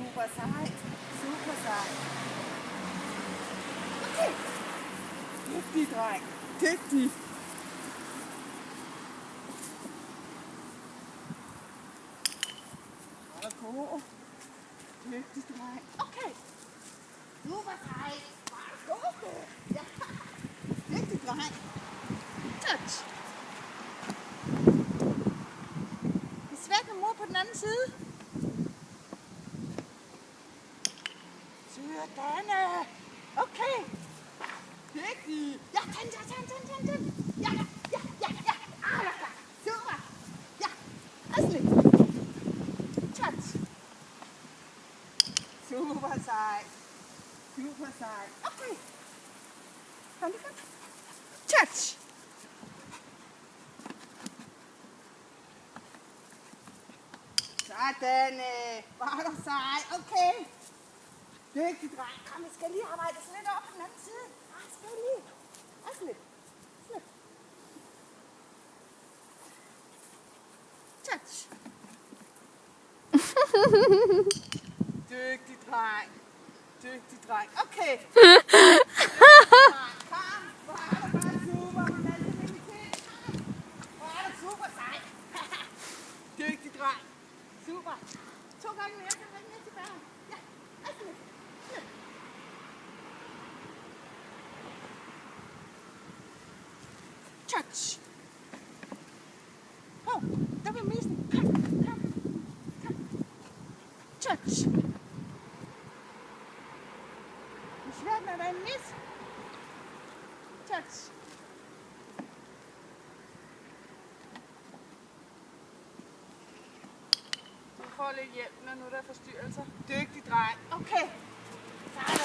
Super sejt. Super sejt. Okay. Dygtig, dreng. Dygtig. Og god. Dygtig, dreng. Okay. Super sejt. Bare gå. Ja. Dygtig, dreng. Touch. Det er svært med mor på den anden side. Sådan. Okay. Dygtig. Ja, tænd. Ja. Super. Ja. Asli. Touch. Super sejt. Super sejt. Okay. Kom. Touch. Sådan. Var du sej. Okay. Dygtig, dreng. Kom, vi skal lige arbejde sådan lidt op på den anden side. Skal vi lige? Slip. Touch. Dygtig, dreng. Dygtig, dreng. Okay. Kom. Hvor er du bare super. Hvor er det til? Hvor er du super sej. Dygtig, dreng. Super. 2 gange mere. Kan du ikke ned tilbage? Ja. Slip. Touch. Der var missen. Kom. Touch. Det er svært, når der er en mis. Touch. Du får lidt hjælp, når nu der er forstyrrelser. Dygtig, dreng. Okay. Sådan.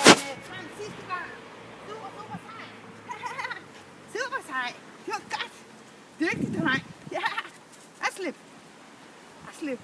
Kom, sidste gang. Super sej. Super sej. Det var godt. Dygtig, dreng. Ja. Slip.